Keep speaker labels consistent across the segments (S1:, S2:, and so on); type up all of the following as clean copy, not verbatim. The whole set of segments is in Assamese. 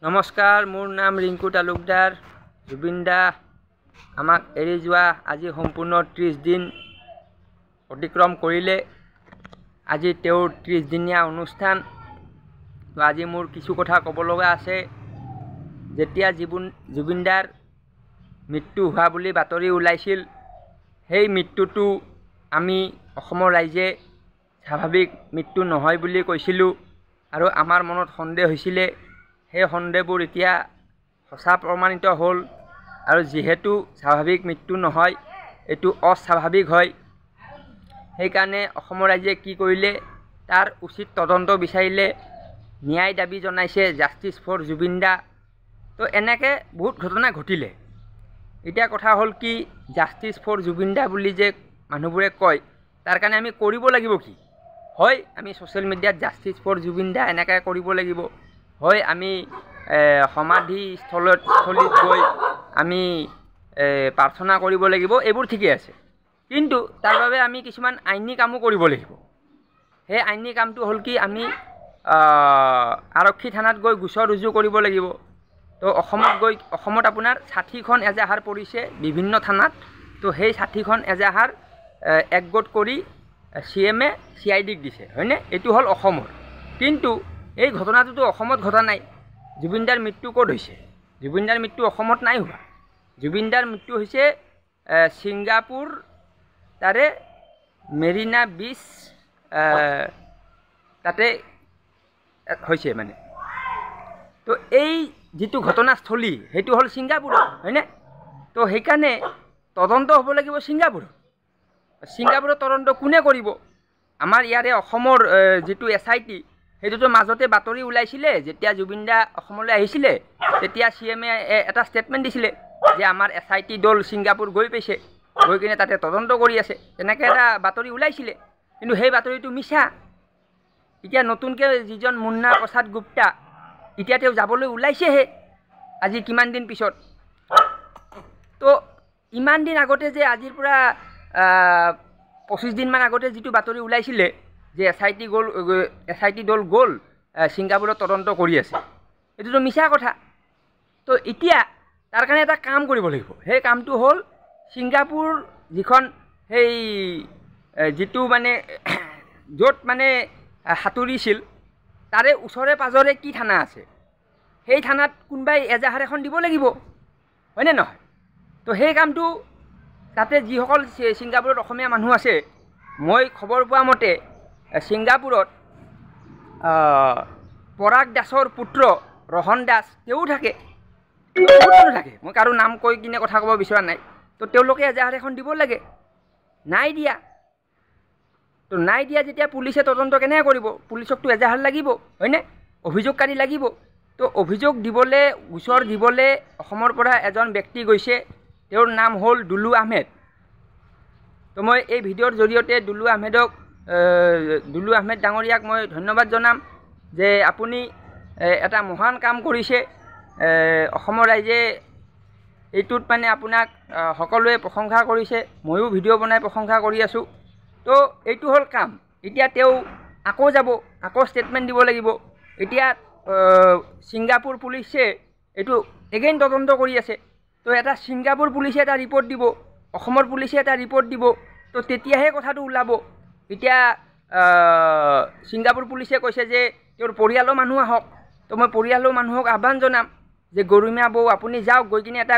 S1: নমস্কাৰ, মোৰ নাম ৰিংকু তালুকদাৰ। জুবিন দা আমাক এৰি যোৱা আজি সম্পূৰ্ণ 30 দিন অতিক্ৰম কৰিলে। আজি তেওঁৰ 30 দিনীয়া অনুষ্ঠান। তো আজি মোৰ কিছু কথা ক'ব লগা আছে। যেতিয়া জুবিন দাৰ মৃত্যু হোৱা বুলি বাতৰি ওলাইছিল, সেই মৃত্যুটো আমি অসমৰ ৰাইজে স্বাভাৱিক মৃত্যু নহয় বুলি কৈছিলোঁ আৰু আমাৰ মনত সন্দেহ হৈছিলে। সেই সন্দেহবোৰ এতিয়া সঁচা প্ৰমাণিত হ'ল আৰু যিহেতু স্বাভাৱিক মৃত্যু নহয়, এইটো অস্বাভাৱিক হয়। সেইকাৰণে অসমৰ ৰাইজে কি কৰিলে, তাৰ উচিত তদন্ত বিচাৰিলে, ন্যায় দাবী জনাইছে, জাষ্টিছ ফৰ জুবিন দা। তো এনেকৈ বহুত ঘটনা ঘটিলে। এতিয়া কথা হ'ল কি, জাষ্টিছ ফৰ জুবিন দা বুলি যে মানুহবোৰে কয়, তাৰ কাৰণে আমি কৰিব লাগিব কি? হয়, আমি ছ'চিয়েল মিডিয়াত জাষ্টিছ ফৰ জুবিন দা এনেকৈ কৰিব লাগিব। হয়, আমি সমাধিস্থলীত গৈ আমি প্ৰাৰ্থনা কৰিব লাগিব, এইবোৰ ঠিকেই আছে। কিন্তু তাৰ বাবে আমি কিছুমান আইনী কামো কৰিব লাগিব। সেই আইনী কামটো হ'ল কি, আমি আৰক্ষী থানাত গৈ গোচৰ ৰুজু কৰিব লাগিব। তো অসমত আপোনাৰ 60খন এজাহাৰ পৰিছে বিভিন্ন থানাত। তো সেই 60খন এজাহাৰ একগোট কৰি CM-এ CID-ক দিছে, হয়নে? এইটো হ'ল অসমৰ। কিন্তু এই ঘটনাটোতো অসমত ঘটা নাই। জুবিন দাৰ মৃত্যু ক'ত হৈছে? জুবিন দাৰ মৃত্যু অসমত নাই হোৱা। জুবিন দাৰ মৃত্যু হৈছে ছিংগাপুৰ, তাৰে মেৰিনা বিচ তাতে হৈছে মানে। তো এই যিটো ঘটনাস্থলী, সেইটো হ'ল ছিংগাপুৰত, হয়নে? তো সেইকাৰণে তদন্ত হ'ব লাগিব ছিংগাপুৰত। ছিংগাপুৰত তদন্ত কোনে কৰিব? আমাৰ ইয়াৰে অসমৰ যিটো SIT, সেইটোতো মাজতে বাতৰি ওলাইছিলে। যেতিয়া জুবিন দা অসমলৈ আহিছিলে, তেতিয়া CM-এ এটা ষ্টেটমেণ্ট দিছিলে যে আমাৰ SIT দল ছিংগাপুৰ গৈ পাইছে, গৈ কিনে তাতে তদন্ত কৰি আছে, তেনেকৈ এটা বাতৰি ওলাইছিলে। কিন্তু সেই বাতৰিটো মিছা। এতিয়া নতুনকৈ যিজন মুন্না প্ৰসাদ গুপ্তা, এতিয়া তেওঁ যাবলৈ ওলাইছেহে, আজি কিমান দিন পিছত। তো ইমান দিন আগতে যে, আজিৰ পৰা 25 দিনমান আগতে যিটো বাতৰি ওলাইছিলে যে SIT দল গ'ল ছিংগাপুৰত তদন্ত কৰি আছে, এইটোতো মিছা কথা। তো এতিয়া তাৰ কাৰণে এটা কাম কৰিব লাগিব। সেই কামটো হ'ল ছিংগাপুৰ যিখন সেই যিটো মানে য'ত মানে সাঁতুৰিছিল, তাৰে ওচৰে পাঁজৰে কি থানা আছে, সেই থানাত কোনোবাই এজাহাৰ এখন দিব লাগিব, হয়নে নহয়? তো সেই কামটো তাতে যিসকল ছিংগাপুৰত অসমীয়া মানুহ আছে, মই খবৰ পোৱা মতে ছিংগাপুৰত পৰাগ দাসৰ পুত্ৰ ৰহন দাস, তেওঁ থাকে, বহুত মানুহ থাকে। মই কাৰো নাম কৈ কিনে কথা ক'ব বিচৰা নাই। তো তেওঁলোকে এজাহাৰ এখন দিব লাগে, নাই দিয়া। তো নাই দিয়া যেতিয়া পুলিচে তদন্ত কেনেকৈ কৰিব? পুলিচকতো এজাহাৰ লাগিব, হয়নে? অভিযোগকাৰী লাগিব। তো অভিযোগ দিবলৈ, গোচৰ দিবলৈ অসমৰ পৰা এজন ব্যক্তি গৈছে, তেওঁৰ নাম হ'ল দুলু আহমেদ। তো মই এই ভিডিঅ'ৰ জৰিয়তে দুলু আহমেদ ডাঙৰীয়াক মই ধন্যবাদ জনাম যে আপুনি এটা মহান কাম কৰিছে। অসমৰ ৰাইজে এইটোত মানে আপোনাক সকলোৱে প্ৰশংসা কৰিছে, ময়ো ভিডিঅ' বনাই প্ৰশংসা কৰি আছোঁ। তো এইটো হ'ল কাম। এতিয়া তেওঁ আকৌ যাব, আকৌ ষ্টেটমেণ্ট দিব লাগিব। এতিয়া ছিংগাপুৰ পুলিচে এইটো এগেইন তদন্ত কৰি আছে। তো এটা ছিংগাপুৰ পুলিচে এটা ৰিপৰ্ট দিব, অসমৰ পুলিচে এটা ৰিপৰ্ট দিব, তো তেতিয়াহে কথাটো ওলাব। এতিয়া ছিংগাপুৰ পুলিচে কৈছে যে তেওঁৰ পৰিয়ালৰ মানুহ আহক। তো মই পৰিয়ালৰ মানুহক আহ্বান জনাম যে গৰিমা বৌ, আপুনি যাওক, গৈ কিনে এটা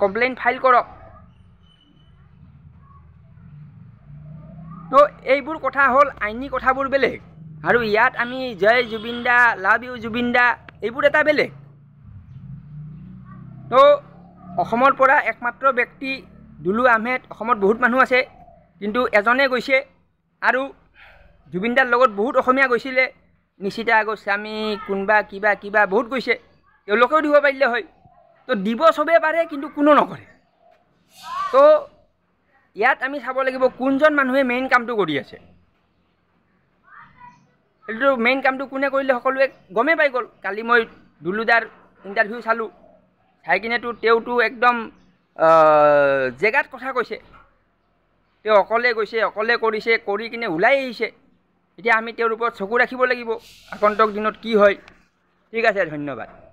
S1: কমপ্লেইন ফাইল কৰক। তো এইবোৰ কথা হ'ল আইনী কথাবোৰ বেলেগ, আৰু ইয়াত আমি জয় জুবিন দা, লাভ ইউ জুবিন দা, এইবোৰ এটা বেলেগ। তো অসমৰ পৰা একমাত্ৰ ব্যক্তি দুলু আহমেদ, অসমত বহুত মানুহ আছে কিন্তু এজনে গৈছে, আৰু জুবিন দাৰ লগত বহুত অসমীয়া গৈছিলে, নিশিতা গোস্বামী, কোনোবা কিবা বহুত গৈছে, তেওঁলোকেও দিব পাৰিলে হয়। তো দিব চবেই পাৰে, কিন্তু কোনো নকৰে। তো ইয়াত আমি চাব লাগিব কোনজন মানুহে মেইন কামটো কৰি আছে। এইটো মেইন কামটো কোনে কৰিলে সকলোৱে গমেই পাই গ'ল। কালি মই দুলুদাৰ ইণ্টাৰভিউ চালোঁ, চাই কিনেতো তেওঁতো একদম জেগাত কথা কৈছে। তেওঁ অকলে গৈছে, অকলে কৰিছে, কৰি কিনে ওলাই আহিছে। এতিয়া আমি তেওঁৰ ওপৰত চকু ৰাখিব লাগিব, আগন্তুক দিনত কি হয়। ঠিক আছে, ধন্যবাদ।